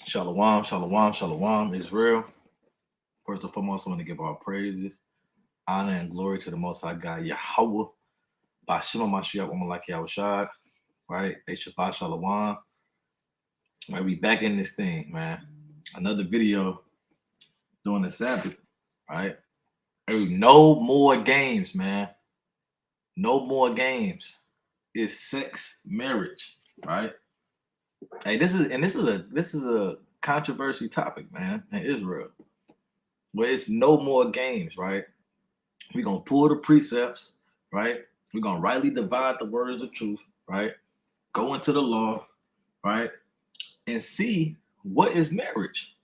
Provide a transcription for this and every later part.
Shalom, shalom, shalom, Israel. First and foremost, I want to give our praises, honor, and glory to the Most High God, Yahweh, by Shema Mashiach, Womalaki Yahushad, right? Hey, Shabbat Shalom. Right, we back in this thing, man. Another video during the Sabbath, right? Hey, no more games, man. No more games. It's sex marriage, right? Hey, this is a controversy topic, man, in Israel. Where it's no more games, right? We're gonna pull the precepts, right? We're gonna rightly divide the words of truth, right? Go into the law, right? And see what is marriage.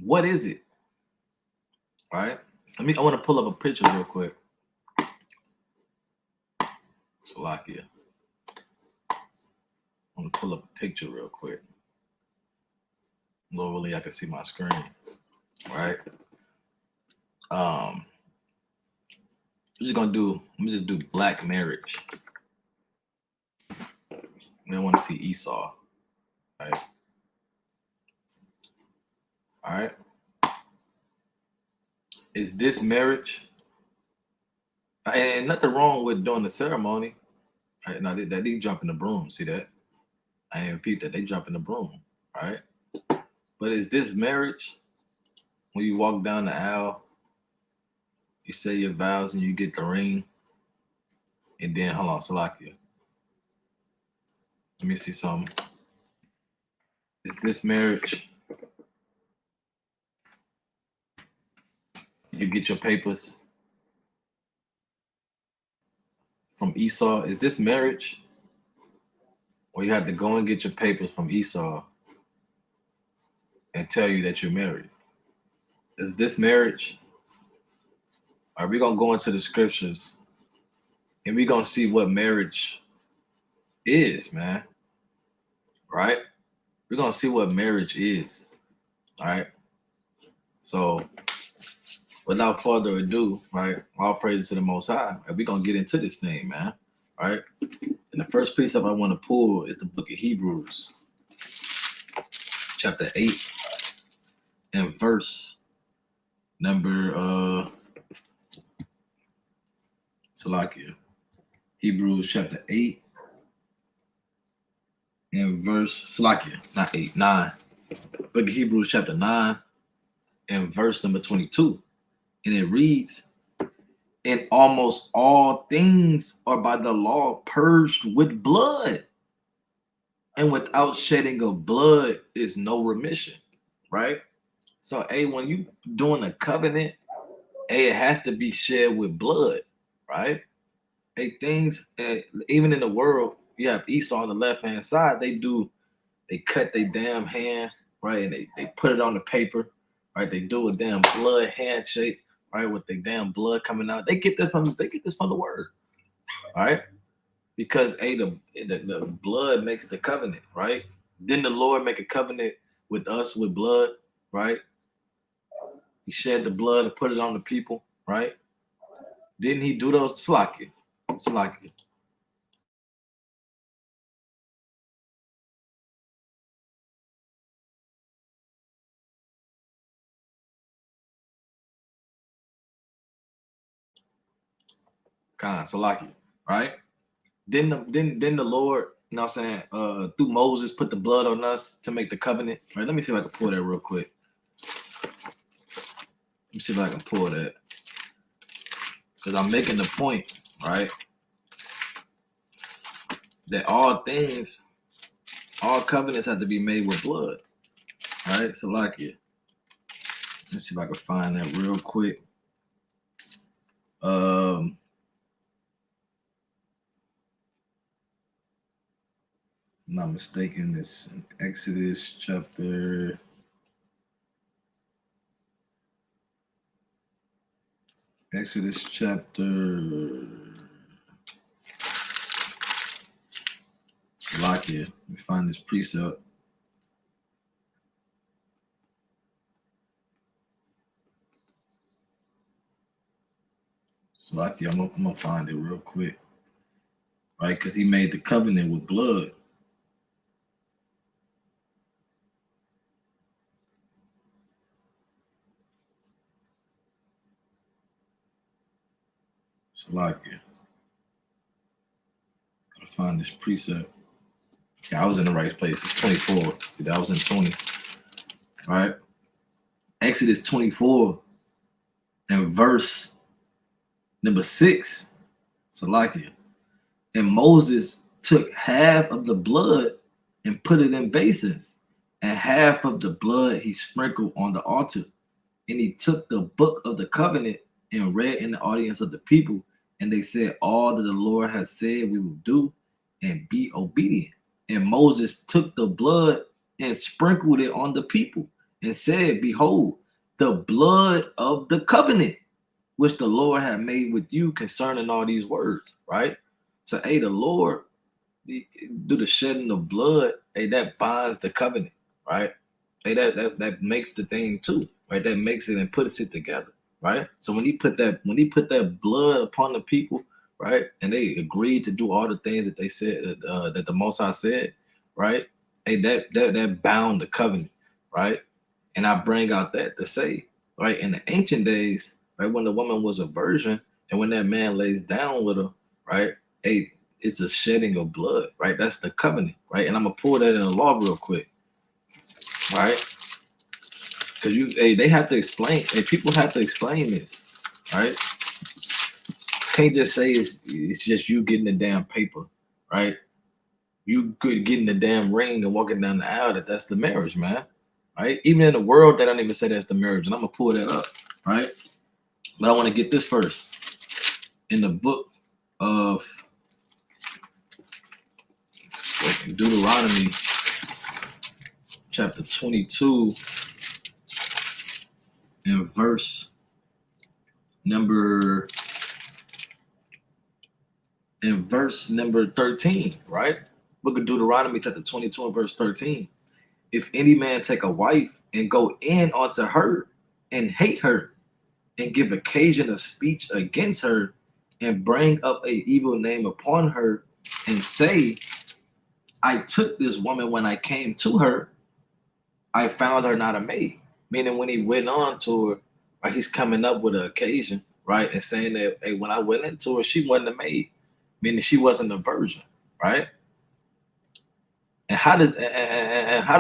What is it? Right? I want to pull up a picture real quick. Salakia. I want to pull up a picture real quick. Literally, I can see my screen. Right? I'm just do black marriage. I want to see Esau. Right? All right. Is this marriage? And nothing wrong with doing the ceremony. Right? Now they jump in the broom. See that? I didn't repeat that. They jump in the broom. All right. But is this marriage? When you walk down the aisle, you say your vows and you get the ring, and then hold on, Salakia. Let me see something. Is this marriage? You get your papers from Esau. Is this marriage? Or you have to go and get your papers from Esau and tell you that you're married? Is this marriage? Are we gonna go into the scriptures and we're gonna see what marriage is, man? Right? We're gonna see what marriage is. All right. So without further ado, right? All praises to the Most High. Right, we're gonna get into this thing, man. All right. And the first precept I want to pull is the book of Hebrews, chapter 8, and verse number Salakia. Hebrews chapter 8 and verse Salakia, not 8, 9. Book of Hebrews chapter 9 and verse number 22. And it reads, and almost all things are by the law purged with blood. And without shedding of blood is no remission. Right? So, when you doing a covenant, it has to be shed with blood, right? Things, even in the world, you have Esau on the left-hand side, they cut their damn hand, right? And they put it on the paper, right? They do a damn blood handshake, right? With the damn blood coming out. They get this from the word, right? Because the blood makes the covenant, right? Didn't the Lord make a covenant with us with blood, right? He shed the blood and put it on the people, right? Didn't he do those? Slakia. Salaki, right? Didn't the Lord, you know what I'm saying, through Moses put the blood on us to make the covenant? Right? Let me see if I can pull that real quick. Let me see if I can pull that. Because I'm making the point, right? That all covenants have to be made with blood. Right? Salaki. Let's see if I can find that real quick. I'm not mistaken, it's in Exodus chapter. Salakia. Let me find this precept. Salakia, I'm gonna find it real quick. Right? Because he made the covenant with blood. Salakia. Gotta find this precept. Yeah, I was in the right place. It's 24. See, that was in 20. All right. Exodus 24 and verse number 6. Salakia. And Moses took half of the blood and put it in basins, and half of the blood he sprinkled on the altar. And he took the book of the covenant and read in the audience of the people. And they said, all that the Lord has said we will do, and be obedient. And Moses took the blood and sprinkled it on the people and said, behold, the blood of the covenant, which the Lord had made with you concerning all these words, right? So, hey, the Lord, do the shedding of blood, hey, that binds the covenant, right? Hey, that makes the thing too, right? That makes it and puts it together, right? So when he put that blood upon the people, right, and they agreed to do all the things that they said that the Most High said, right? Hey, that bound the covenant, right? And I bring out that to say, right, in the ancient days, right, when the woman was a virgin, and when that man lays down with her, right, hey, it's a shedding of blood, right? That's the covenant, right? And I'm gonna pull that in the law real quick, right? Because they have to explain, people have to explain this, right? Can't just say it's just you getting the damn paper, right? You good getting the damn ring and walking down the aisle that's the marriage, man, right? Even in the world, they don't even say that's the marriage, and I'm gonna pull that up, right? But I want to get this first in the book of Deuteronomy, chapter 22, and verse number 13, right? Book of Deuteronomy, chapter 22, and verse 13. If any man take a wife and go in unto her and hate her and give occasion of speech against her and bring up a evil name upon her and say, I took this woman when I came to her, I found her not a maid. Meaning when he went on to her, right, he's coming up with an occasion, right, and saying that, hey, when I went into her, she wasn't a maid, meaning she wasn't a virgin, right? And how do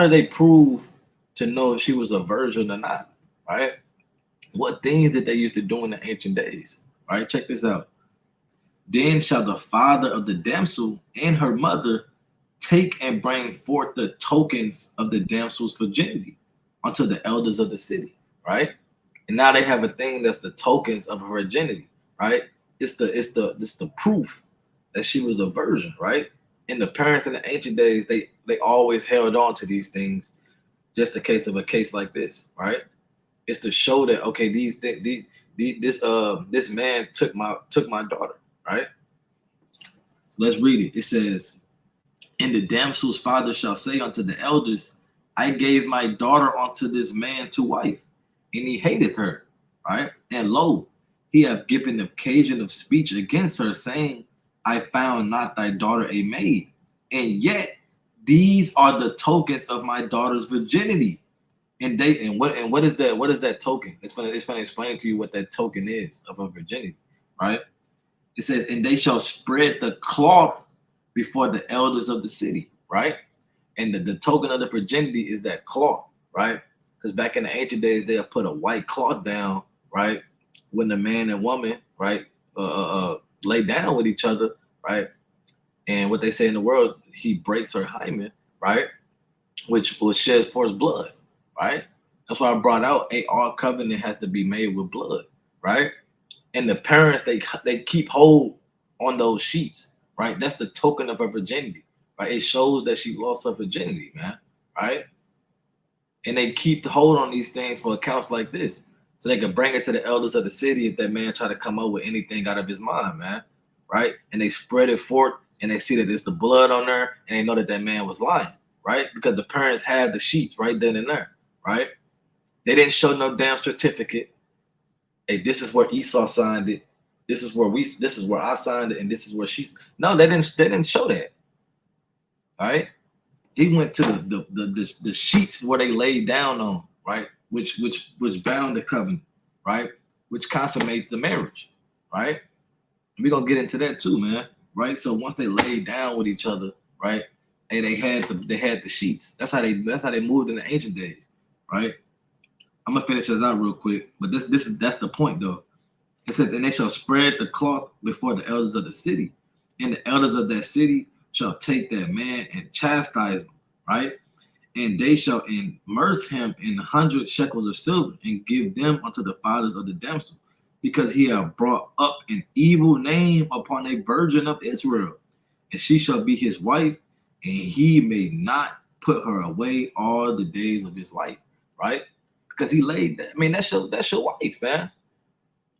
they prove to know if she was a virgin or not, right? What things did they used to do in the ancient days, right? Check this out. Then shall the father of the damsel and her mother take and bring forth the tokens of the damsel's virginity unto the elders of the city, right? And now they have a thing that's the tokens of her virginity, right? It's the proof that she was a virgin, right? And the parents in the ancient days, they always held on to these things, just in case of a case like this, right? It's to show that, okay, this man took my daughter, right? So let's read it. It says, and the damsel's father shall say unto the elders, I gave my daughter unto this man to wife, and he hated her, right? And lo, he hath given occasion of speech against her, saying, I found not thy daughter a maid, and yet these are the tokens of my daughter's virginity. And what is that? What is that token? It's gonna explain to you what that token is of her virginity, right? It says, and they shall spread the cloth before the elders of the city, right? And the token of the virginity is that cloth, right? Because back in the ancient days, they'll put a white cloth down, right? When the man and woman, right, lay down with each other, right? And what they say in the world, he breaks her hymen, right? Which sheds forth blood, right? That's why I brought out all covenant has to be made with blood, right? And the parents, they keep hold on those sheets, right? That's the token of her virginity, right? It shows that she lost her virginity, man, right? And they keep the hold on these things for accounts like this, so they can bring it to the elders of the city if that man try to come up with anything out of his mind, man, right? And they spread it forth, and they see that there's the blood on there, and they know that that man was lying, right? Because the parents had the sheets right then and there, right? They didn't show no damn certificate. Hey, this is where Esau signed it. This is where I signed it, and this is where she's. No, they didn't show that. All right. He went to the sheets where they laid down on, right? Which bound the covenant, right? Which consummates the marriage, right? We're gonna get into that too, man. Right? So once they laid down with each other, right? And they had the sheets. That's how they moved in the ancient days, right? I'm gonna finish this out real quick, but that's the point though. It says, and they shall spread the cloth before the elders of the city, and the elders of that city shall take that man and chastise him, right? And they shall immerse him in 100 shekels of silver and give them unto the fathers of the damsel, because he hath brought up an evil name upon a virgin of Israel, and she shall be his wife, and he may not put her away all the days of his life, right? Because he laid that. I mean, that's your wife, man.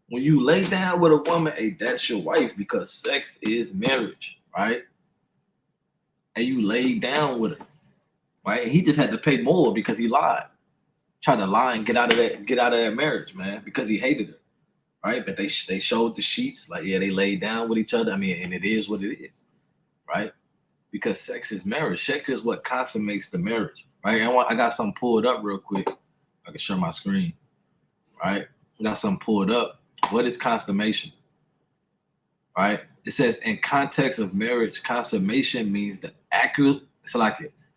When you lay down with a woman, hey, that's your wife, because sex is marriage, right? And you laid down with her, right? And he just had to pay more because he lied, tried to lie and get out of that marriage, man, because he hated her, right? But they showed the sheets, like, yeah, they laid down with each other. I mean, and it is what it is, right? Because sex is marriage. Sex is what consummates the marriage, right? I got something pulled up real quick. I can share my screen, right? I got something pulled up. What is consummation? Right? It says in context of marriage, consummation means the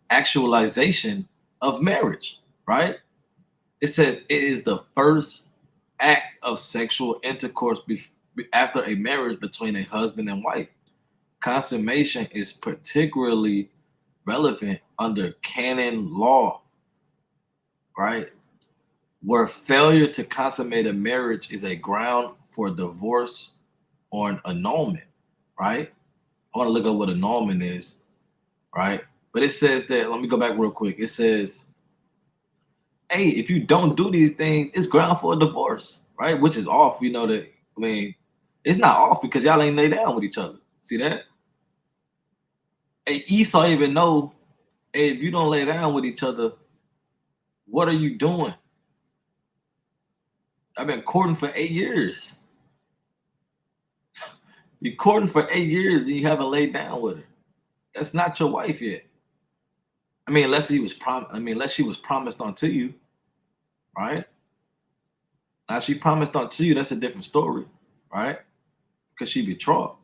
actualization of marriage, right? It says it is the first act of sexual intercourse after a marriage between a husband and wife. Consummation is particularly relevant under canon law, right? Where failure to consummate a marriage is a ground for divorce or an annulment, right? I want to look up what annulment is, right? But it says that, let me go back real quick. It says, hey, if you don't do these things, it's ground for a divorce, right? Which is off, that, I mean, it's not off because y'all ain't lay down with each other. See that? Hey, Esau even know, hey, if you don't lay down with each other, what are you doing? I've been courting for 8 years. You're courting for 8 years and you haven't laid down with her. That's not your wife yet. I mean, unless she was promised onto you, right? Now she promised onto you, that's a different story, right? Because she betrothed,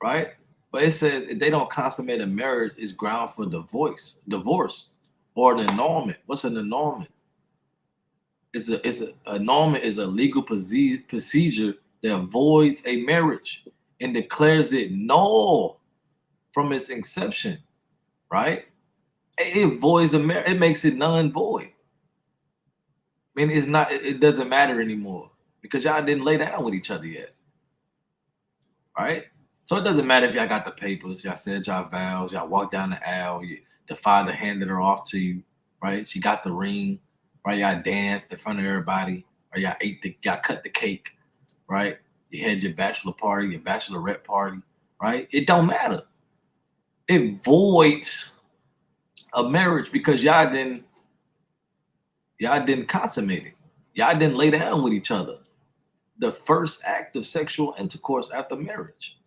right? But it says if they don't consummate a marriage, it's ground for divorce, or an annulment. What's an annulment? Annulment is a legal procedure that voids a marriage and declares it null from its inception, right? It voids a marriage. It makes it non-void. I mean, it doesn't matter anymore because y'all didn't lay down with each other yet, right? So it doesn't matter if y'all got the papers, y'all said y'all vows, y'all walked down the aisle, the father handed her off to you, right? She got the ring, right? Y'all danced in front of everybody, or y'all cut the cake, right? You had your bachelor party, your bachelorette party, right? It don't matter. It voids a marriage because y'all didn't consummate it. Y'all didn't lay down with each other. The first act of sexual intercourse after marriage,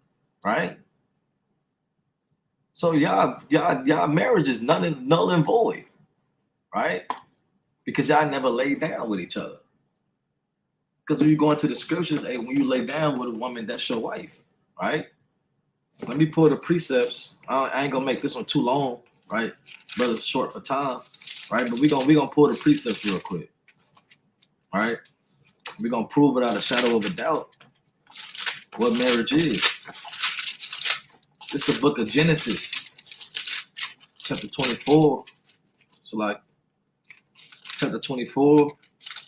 right? So y'all marriage is null and void, right? Because y'all never laid down with each other. Because when you go into the scriptures, hey, when you lay down with a woman, that's your wife, right? Let me pull the precepts. I ain't gonna make this one too long, right? Brother's short for time, right? But we gonna pull the precepts real quick, all right? We're gonna prove without a shadow of a doubt what marriage is. It's the book of Genesis, chapter 24. So like chapter 24,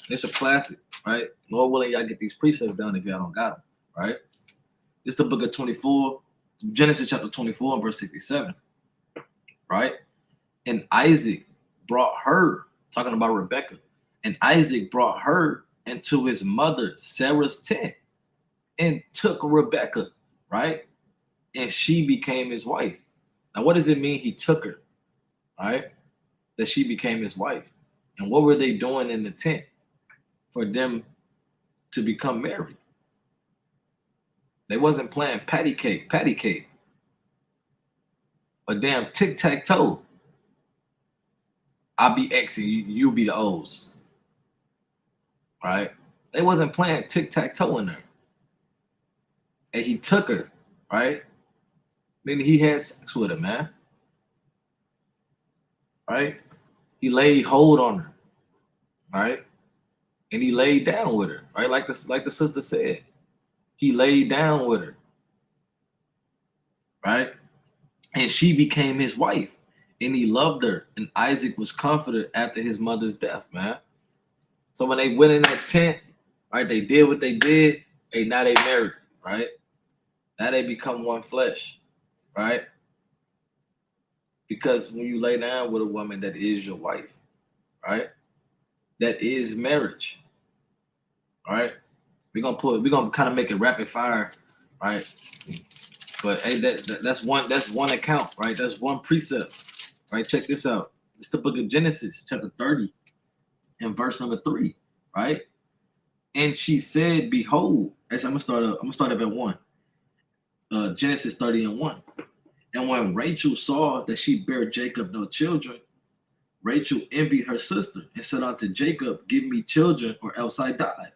it's a classic, right? Lord willing, y'all get these precepts done if y'all don't got them, right? It's the book of 24, Genesis chapter 24 and verse 67, right? And Isaac brought her, talking about Rebecca, and Isaac brought her into his mother Sarah's tent and took Rebecca, right? And she became his wife. Now, what does it mean he took her, right? That she became his wife. And what were they doing in the tent for them to become married? They wasn't playing patty cake, or damn tic-tac-toe. I'll be X and you be the O's, right? They wasn't playing tic-tac-toe in there. and he took her, right? Meaning he had sex with her, man. Right? He laid hold on her, right? And he laid down with her, right? Like the sister said. He laid down with her, right? And she became his wife. And he loved her. And Isaac was comforted after his mother's death, man. So when they went in that tent, right, they did what they did. Hey, now they married, right? Now they become one flesh, right? Because when you lay down with a woman that is your wife, right? That is marriage. All right. We're gonna kind of make it rapid fire, right? But hey, that's one account, right? That's one precept. Right? Check this out. It's the book of Genesis, chapter 30, and verse number 3, right? And she said, Behold, actually, I'm gonna start up at 1. Genesis 30 and 1. And when Rachel saw that she bare Jacob no children, Rachel envied her sister and said unto Jacob, Give me children, or else I die.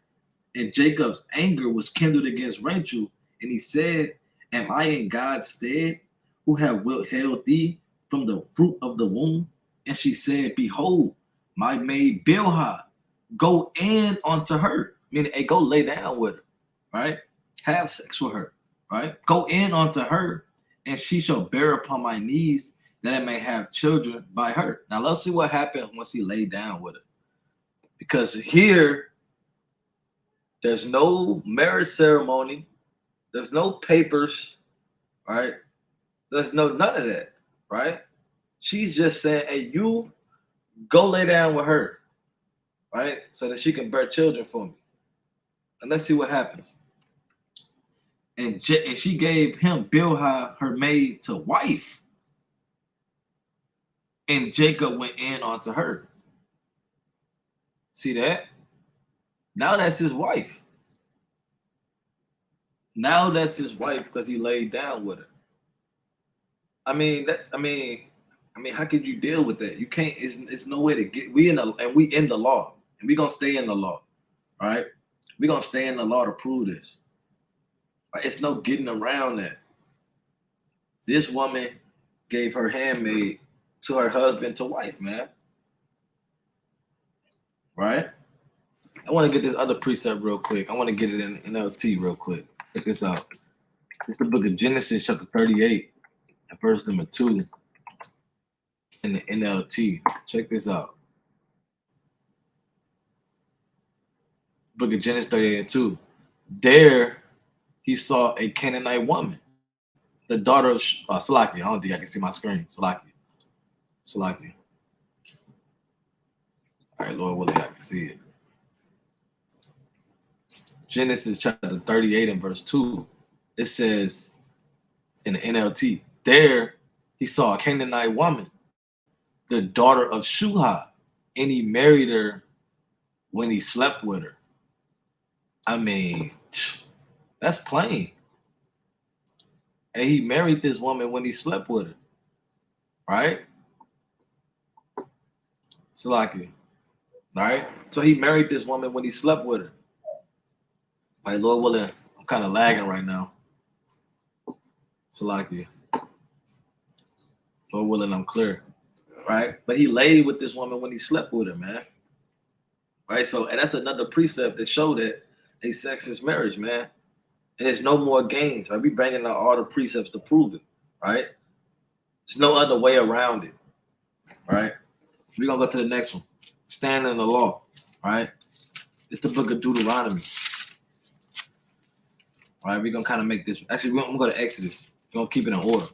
And Jacob's anger was kindled against Rachel, and he said, Am I in God's stead, who have withheld thee from the fruit of the womb? And she said, Behold, my maid Bilhah, go in unto her. Meaning, hey, go lay down with her, right? Have sex with her, right? Go in unto her, and she shall bear upon my knees, that I may have children by her. Now let's see what happened once he laid down with her. Because here, there's no marriage ceremony, there's no papers, right? There's none of that, right? She's just saying, hey, you go lay down with her, right? So that she can bear children for me. And let's see what happens. And she gave him Bilhah, her maid, to wife. And Jacob went in onto her. See that? Now that's his wife. Now that's his wife because he laid down with her. I mean, how could you deal with that? You can't. It's no way to get. We in the law, and we gonna stay in the law, all right? We gonna stay in the law to prove this. Right? It's no getting around that. This woman gave her handmaid to her husband to wife, man. Right? I want to get this other precept real quick. I want to get it in NLT real quick. Check this out. It's the book of Genesis, chapter 38, verse number 2 in the NLT. Check this out. Book of Genesis 38 and 2. There he saw a Canaanite woman, the daughter of Salakia. I don't think I can see my screen. Salakia. All right, Lord willing, I can see it. Genesis chapter 38 and verse 2. It says in the NLT, there he saw a Canaanite woman, the daughter of Shuha, and he married her when he slept with her. I mean, that's plain. And he married this woman when he slept with her. Right? Salakia. Right? So he married this woman when he slept with her. Right, Lord willing, I'm kind of lagging right now. Salakia. Lord willing, I'm clear. Right? But he laid with this woman when he slept with her, man. Right? So, and that's another precept that show that a sex is marriage, man. And there's no more games. Right? We bringing out all the precepts to prove it. Right? There's no other way around it. Right? We're going to go to the next one. Stand in the law. Right? It's the book of Deuteronomy. All right, we're going to kind of make this. Actually, we're going to go to Exodus. We're going to keep it in order.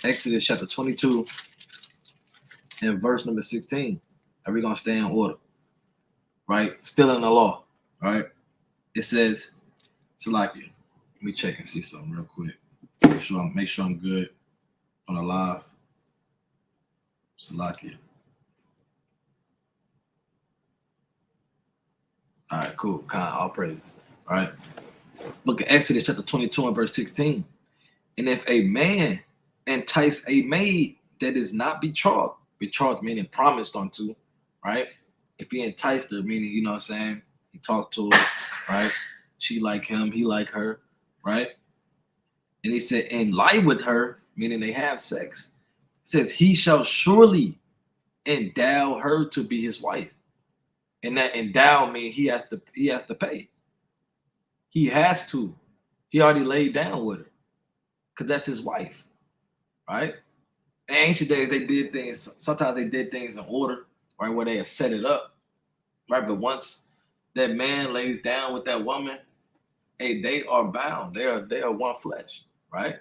Exodus chapter 22 and verse number 16. And we're going to stay in order. Right? Still in the law. All right? It says, Salakia. Let me check and see something real quick. Make sure I'm good on the live. Salakia. All right, cool. All praises. All right. Look at Exodus chapter 22 and verse 16. And if a man entice a maid that is not betrothed meaning promised unto, right? If he enticed her, meaning, you know what I'm saying? He talked to her, right? She like him, he like her, right? And he said, and lie with her, meaning they have sex. It says, he shall surely endow her to be his wife. And that endow means he has to pay. He has to. He already laid down with her because that's his wife, right? In ancient days, they did things. Sometimes they did things in order, right, where they had set it up, right. But once that man lays down with that woman, hey, they are bound. They are one flesh, right?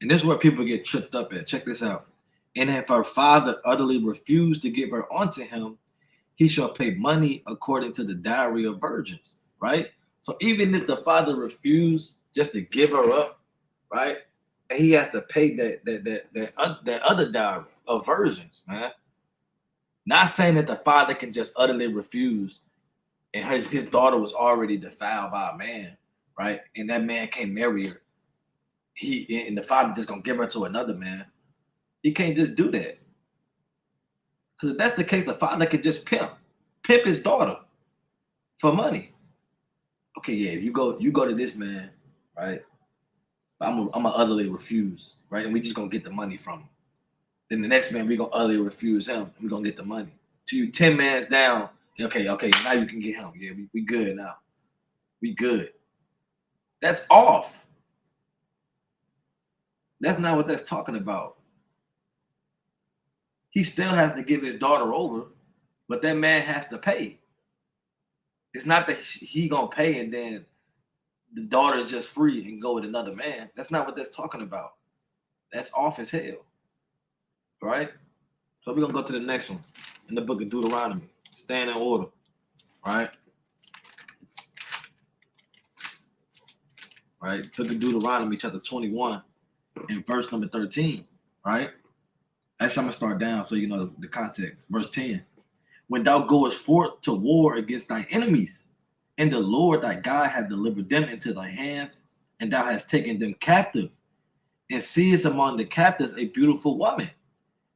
And this is where people get tripped up at. Check this out. And if her father utterly refused to give her unto him, he shall pay money according to the dowry of virgins, right? So even if the father refused just to give her up, right, and he has to pay that other dowry of virgins, man. Not saying that the father can just utterly refuse, and his daughter was already defiled by a man, right? And that man can't marry her. And the father just gonna give her to another man. He can't just do that. Because if that's the case, the father could just pimp his daughter for money. Okay, yeah, you go to this man, right? I'm gonna utterly refuse, right? And we just gonna get the money from him. Then the next man, we gonna utterly refuse him, and we gonna get the money. To you 10 mans down, okay, now you can get him. Yeah, we good now. We good. That's off. That's not what that's talking about. He still has to give his daughter over, but that man has to pay. It's not that he gonna pay and then the daughter is just free and go with another man. That's not what that's talking about. That's off as hell, right? So we're gonna go to the next one in the book of Deuteronomy. Stand in order, right? Right. Book of Deuteronomy, chapter 21, and verse number 13, right? Actually, I'm gonna start down so you know the context. Verse 10. When thou goest forth to war against thy enemies, and the Lord thy God hath delivered them into thy hands, and thou hast taken them captive, and seest among the captives a beautiful woman,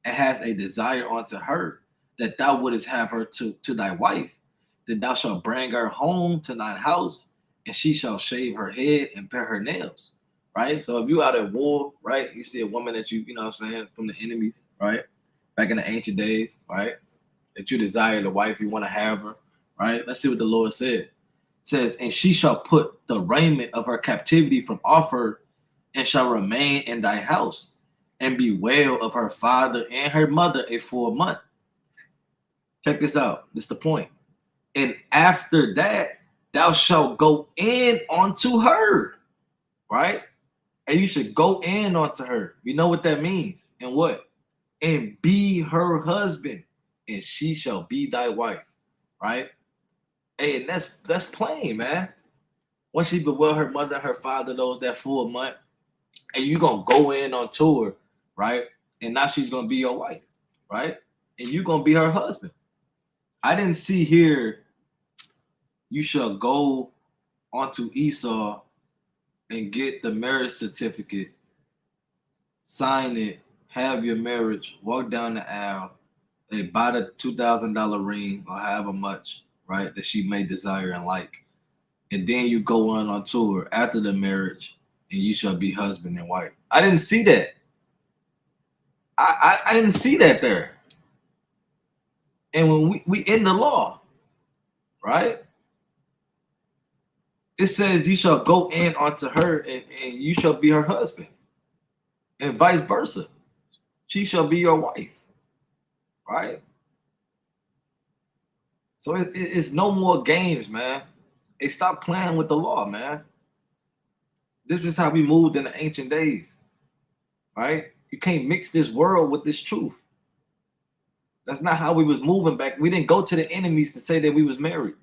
and hast a desire unto her, that thou wouldest have her to thy wife, then thou shalt bring her home to thine house, and she shall shave her head and pare her nails. Right? So if you out at war, right, you see a woman that you know what I'm saying, from the enemies, right? Back in the ancient days, right? That you desire the wife, you want to have her, right? Let's see what the Lord said. It says, and she shall put the raiment of her captivity from off her, and shall remain in thy house, and bewail of her father and her mother a full month. Check this out. This is the point. And after that, thou shalt go in unto her, right? And you should go in onto her. You know what that means. And what? And be her husband, and she shall be thy wife, right? Hey, and that's plain, man. Once she bewail her mother, her father knows that full month, and you gonna go in on tour, right? And now she's gonna be your wife, right? And you gonna be her husband. I didn't see here, you shall go onto Esau and get the marriage certificate, sign it, have your marriage, walk down the aisle, and buy the $2,000 ring or however much, right, that she may desire and like. And then you go on tour after the marriage, and you shall be husband and wife. I didn't see that. I didn't see that there. And when we in the law, right? It says you shall go in unto her, and you shall be her husband, and vice versa. She shall be your wife, right? So it's no more games, man. They stop playing with the law, man. This is how we moved in the ancient days, right? You can't mix this world with this truth. That's not how we was moving back. We didn't go to the enemies to say that we was married.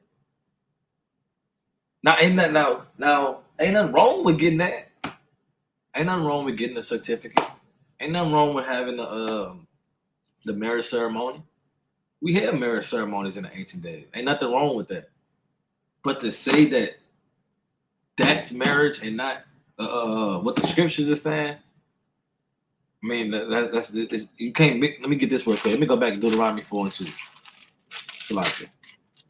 Now, ain't nothing wrong with getting that. Ain't nothing wrong with getting the certificate. Ain't nothing wrong with having the marriage ceremony. We had marriage ceremonies in the ancient days. Ain't nothing wrong with that. But to say that that's marriage and not what the scriptures are saying, I mean, that's you can't make. Let me get this real quick. Let me go back to Deuteronomy 4 and 2. Salakia.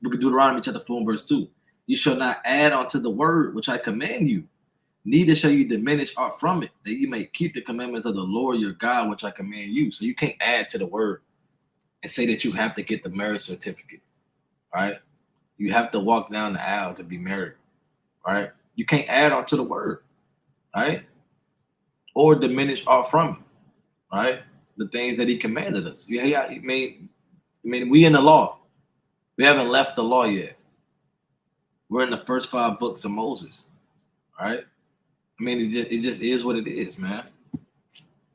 Book of Deuteronomy chapter 4 and verse 2. You shall not add unto the word which I command you, neither shall you diminish aught from it, that you may keep the commandments of the Lord your God, which I command you. So you can't add to the word and say that you have to get the marriage certificate, right? You have to walk down the aisle to be married, right? You can't add on to the word, right? Or diminish aught from it, right? The things that he commanded us. I mean, we in the law. We haven't left the law yet. We're in the first 5 books of Moses, right? I mean, it just is what it is, man.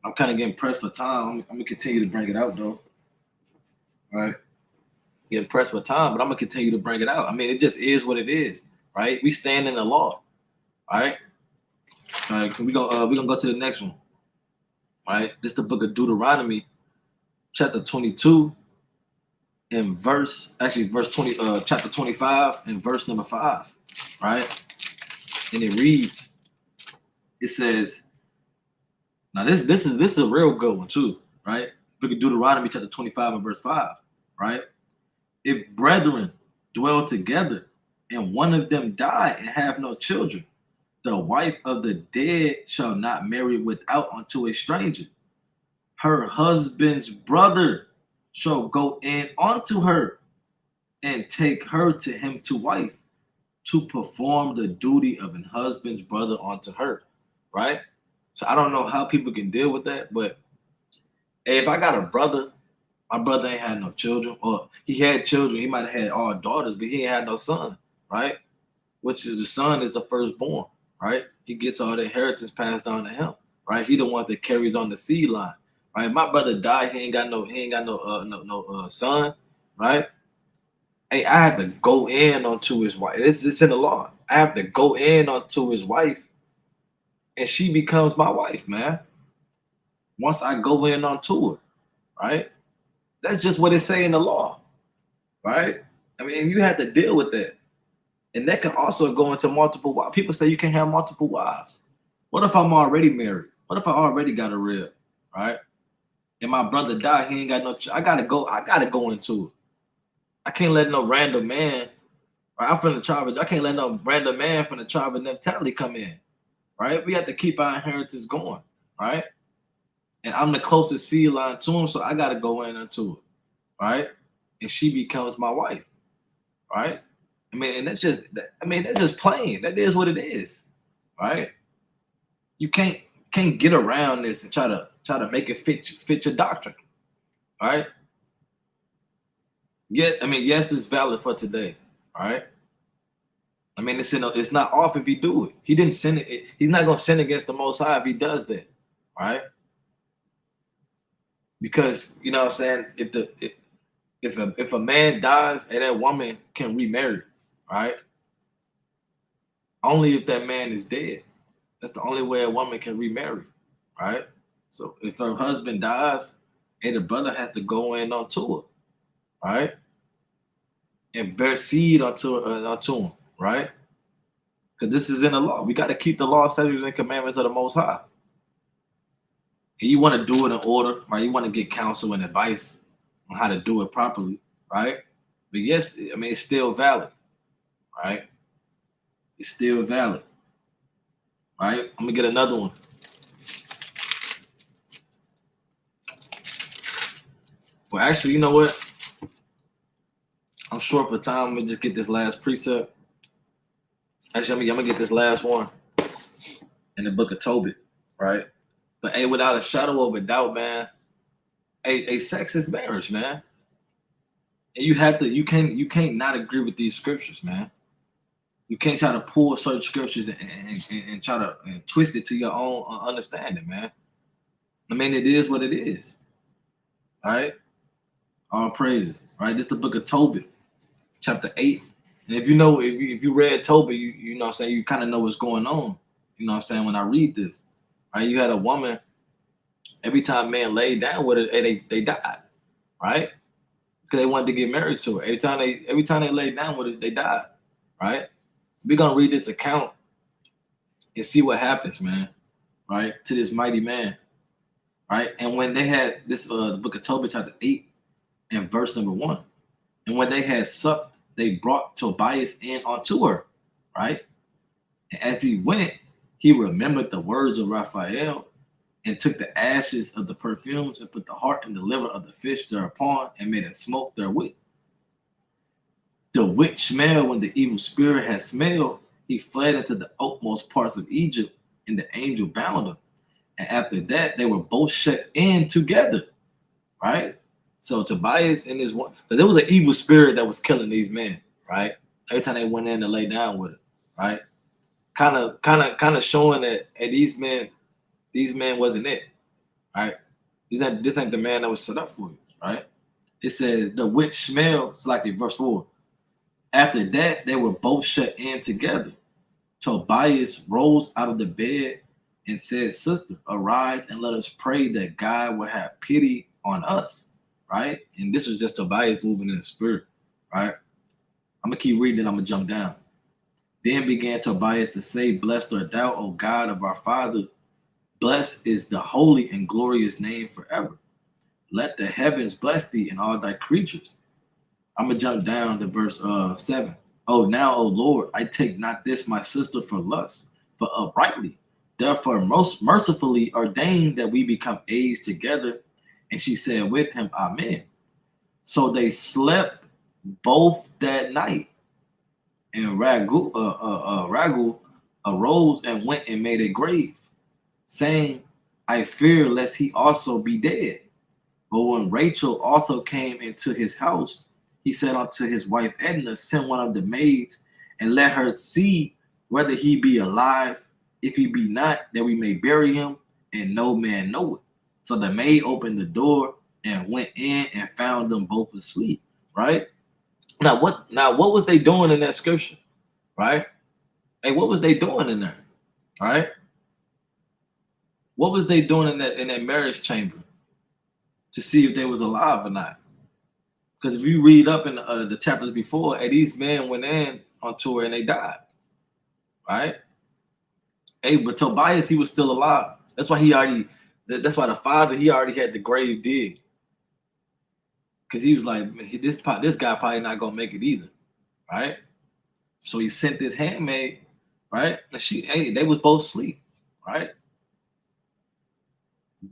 I'm kind of getting pressed for time. I'm gonna continue to bring it out though. All right. Getting pressed for time, but I'm gonna continue to bring it out. I mean, it just is what it is, right? We stand in the law. All right. All right, we're gonna go to the next one. All right. This is the book of Deuteronomy, chapter 22, and verse 20, chapter 25 and verse number 5. Right? And it reads, it says, now this is a real good one too, right? Book of Deuteronomy, chapter 25 and verse 5, right? If brethren dwell together and one of them die and have no children, the wife of the dead shall not marry without unto a stranger. Her husband's brother shall go in unto her and take her to him to wife, to perform the duty of an husband's brother unto her, right? So I don't know how people can deal with that, but hey, if I got a brother, my brother ain't had no children, or he had children, he might have had all daughters, but he ain't had no son, right? Which is the son is the firstborn, right? He gets all the inheritance passed down to him, right? He the one that carries on the seed line, right? If my brother died, he ain't got no son, right? Hey, I have to go in onto his wife. It's in the law. I have to go in onto his wife, and she becomes my wife, man. Once I go in onto her, right? That's just what it say in the law, right? I mean, you have to deal with that. And that can also go into multiple wives. People say you can't have multiple wives. What if I'm already married? What if I already got a rib, right? And my brother died, he ain't got no I gotta go into it. I can't let no random man, right? I'm from the tribe I can't let no random man from the tribe of Naphtali come in, right? We have to keep our inheritance going, right? And I'm the closest seed line to him, so I gotta go in into it, right? And she becomes my wife, right? I mean, and that's just plain. That is what it is, right? You can't get around this and try to make it fit your doctrine, right? Yes, it's valid for today, all right? I mean, it's not off if he do it. He didn't sin it. He's not gonna sin against the Most High if he does that, all right? Because you know what I'm saying, if a man dies and that woman can remarry, right? Only if that man is dead. That's the only way a woman can remarry, right? So if her husband dies, and the brother has to go in onto her, right? And bear seed onto him, right? Because this is in the law. We got to keep the law, statutes, and commandments of the Most High. And you want to do it in order, right? You want to get counsel and advice on how to do it properly, right? But yes, I mean, it's still valid, right? It's still valid, right? I'm going to get another one. Well, actually, you know what? I'm short for time. I'm going to just get this last precept. Actually, I'm going to get this last one in the book of Tobit, right? But hey, without a shadow of a doubt, man, a sex is marriage, man. And you can't not agree with these scriptures, man. You can't try to pull certain scriptures and try to twist it to your own understanding, man. I mean, it is what it is. All right? All praises. Right? This is the book of Tobit, chapter 8. And if you read Tobit, you know what I'm saying, you kind of know what's going on. You know what I'm saying, when I read this. Right? You had a woman, every time man laid down with her, they died. Right? Because they wanted to get married to her. Every time they laid down with it, they died. Right? We're gonna read this account and see what happens, man. Right? To this mighty man. Right? And when they had this the book of Tobit, chapter 8 and verse number 1. And when they had supped, they brought Tobias in unto her. Right? And as he went, He remembered the words of Raphael and took the ashes of the perfumes and put the heart and the liver of the fish thereupon and made a smoke therewith. The witch smelled when the evil spirit had smelled, he fled into the utmost parts of Egypt, and the angel bound him. And after that, they were both shut in together, right? So Tobias and his one, because there was an evil spirit that was killing these men, right? Every time they went in to lay down with it, right? Kind of showing that hey, these men wasn't it, right? This ain't the man that was set up for you, right? It says the witch smells like in verse 4. After that, they were both shut in together. Tobias rose out of the bed and said, Sister, arise and let us pray that God will have pity on us, right? And this was just Tobias moving in the spirit, right? I'm going to keep reading, I'm going to jump down. Then began Tobias to say, Blessed art thou, O God of our father. Blessed is the holy and glorious name forever. Let the heavens bless thee and all thy creatures. I'm going to jump down to verse 7. Oh, now, O Lord, I take not this my sister for lust, but uprightly. Therefore, most mercifully ordained that we become aged together. And she said with him, Amen. So they slept both that night. And Raguel arose and went and made a grave, saying, I fear lest he also be dead. But when Rachel also came into his house, he said unto his wife Edna, Send one of the maids, and let her see whether he be alive. If he be not, that we may bury him, and no man know it. So the maid opened the door and went in and found them both asleep. Right? Now what was they doing in that scripture? Right? Hey, what was they doing in there? Right? What was they doing in that marriage chamber to see if they was alive or not? Because if you read up in the chapters before, hey, these men went in on tour and they died, right? Hey, but Tobias, he was still alive. That's why that's why the father, he already had the grave dig. Because he was like, this guy probably not gonna make it either, right? So he sent this handmaid, right? And they was both asleep, right?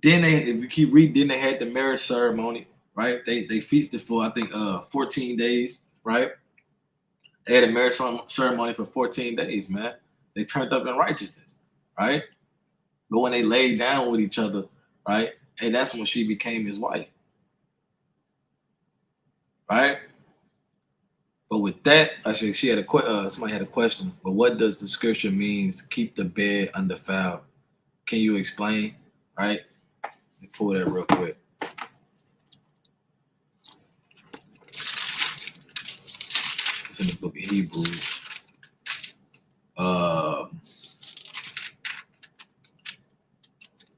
Then if you keep reading, then they had the marriage ceremony, right? They feasted for I think 14 days, right? They had a marriage ceremony for 14 days, man. They turned up in righteousness, right? But when they laid down with each other, right? And that's when she became his wife, right? But with that, actually, she had somebody had a question. But what does the scripture means? Keep the bed undefiled. Can you explain? Right? Let me pull that real quick. It's in the book of Hebrews.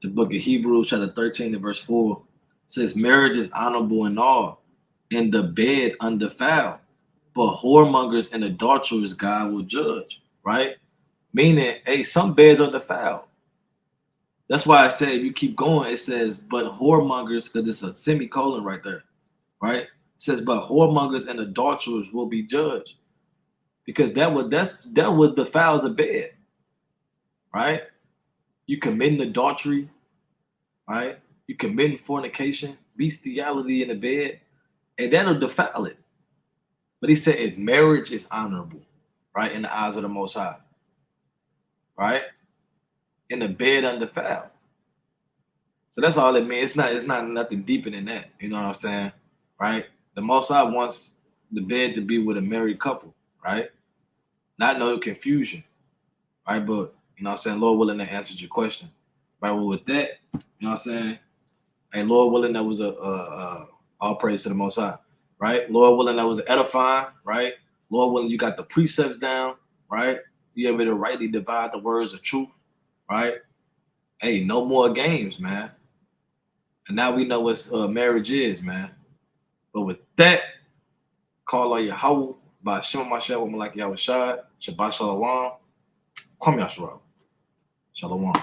The book of Hebrews, chapter 13 and verse 4 says, Marriage is honorable in all, and the bed undefiled. But whoremongers and adulterers God will judge, right? Meaning, hey, some beds are defiled. That's why I said if you keep going, it says, but whoremongers, because it's a semicolon right there, right? It says, but whoremongers and adulterers will be judged. Because that would defile the bed, right? You committing adultery, right? You committing fornication, bestiality in the bed, and that'll defile it. But he said if marriage is honorable, right, in the eyes of the Most High, right? In the bed undefiled. So that's all it means. It's not nothing deeper than that. You know what I'm saying? Right? The Most High wants the bed to be with a married couple, right? Not no confusion. Right? But you know what I'm saying, Lord willing, that answered your question. Right? Well, with that, you know what I'm saying? Hey, Lord willing, that was all praise to the Most High. Right? Lord willing, that was edifying, right? Lord willing, you got the precepts down, right? You able to rightly divide the words of truth, right? Hey, no more games, man. And now we know what marriage is, man. But with that, call on Yahweh by Shema Mashiach, woman like Yahweh Shad, Shabbat Shalom, Kwam Yashua, Shalom.